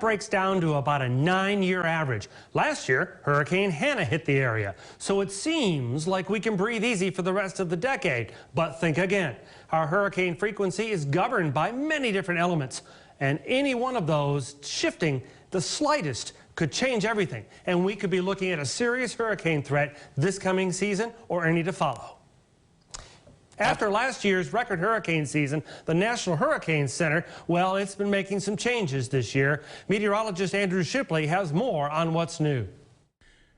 Breaks down to about a 9-year average. Last year, Hurricane Hannah hit the area, so it seems like we can breathe easy for the rest of the decade. But think again. Our hurricane frequency is governed by many different elements, and any one of those shifting the slightest could change everything, and we could be looking at a serious hurricane threat this coming season or any to follow. After last year's record hurricane season, the National Hurricane Center, well, it's been making some changes this year. Meteorologist Andrew Shipley has more on what's new.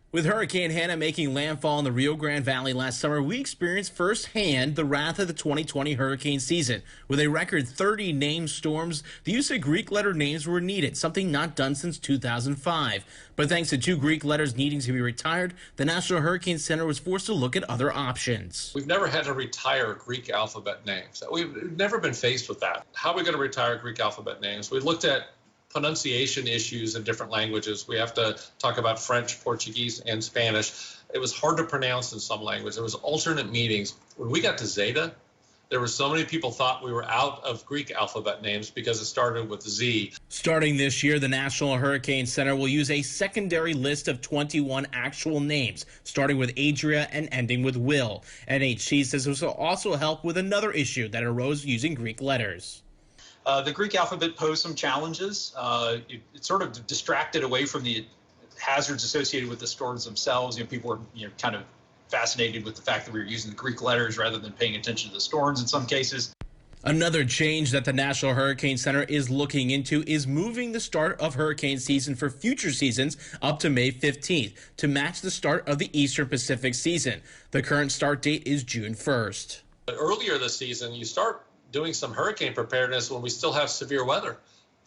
With Hurricane Hannah making landfall in the Rio Grande Valley last summer, we experienced firsthand the wrath of the 2020 hurricane season. With a record 30 named storms, the use of Greek letter names were needed, something not done since 2005. But thanks to 2 Greek letters needing to be retired, the National Hurricane Center was forced to look at other options. We've never had to retire Greek alphabet names. We've never been faced with that. How are we going to retire Greek alphabet names? We looked at pronunciation issues in different languages. We have to talk about French, Portuguese, and Spanish. It was hard to pronounce in some languages. There was alternate meanings. When we got to Zeta, there were so many people thought we were out of Greek alphabet names because it started with Z. Starting this year, the National Hurricane Center will use a secondary list of 21 actual names, starting with Adria and ending with Will. NHC says this will also help with another issue that arose using Greek letters. The Greek alphabet posed some challenges. It sort of distracted away from the hazards associated with the storms themselves. People were kind of fascinated with the fact that we were using the Greek letters rather than paying attention to the storms in some cases. Another change that the National Hurricane Center is looking into is moving the start of hurricane season for future seasons up to May 15th to match the start of the Eastern Pacific season. The current start date is June 1st. Earlier this season, you start doing some hurricane preparedness when we still have severe weather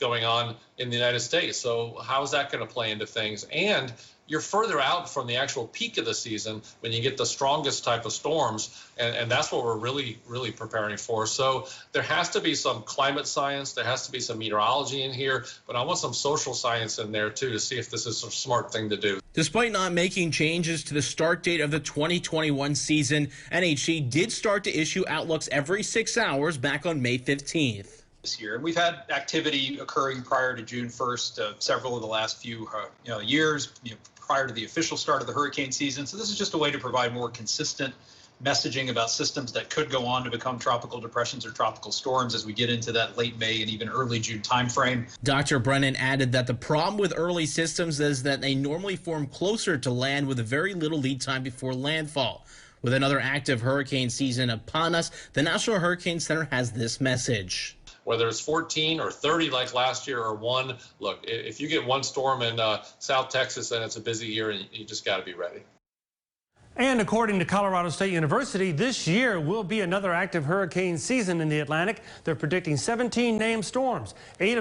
going on in the United States. So how is that going to play into things? And you're further out from the actual peak of the season when you get the strongest type of storms, and that's what we're really preparing for. So there has to be some climate science, there has to be some meteorology in here, but I want some social science in there too to see if this is a smart thing to do. Despite not making changes to the start date of the 2021 season, NHC did start to issue outlooks every 6 hours back on May 15th. This year. And we've had activity occurring prior to June 1st, several of the last few years, prior to the official start of the hurricane season. So this is just a way to provide more consistent messaging about systems that could go on to become tropical depressions or tropical storms as we get into that late May and even early June timeframe. Dr. Brennan added that the problem with early systems is that they normally form closer to land with a very little lead time before landfall. With another active hurricane season upon us, the National Hurricane Center has this message. Whether it's 14 or 30 like last year or 1, look, if you get 1 storm in South Texas, then it's a busy year and you just got to be ready. And according to Colorado State University, this year will be another active hurricane season in the Atlantic. They're predicting 17 named storms. 8 of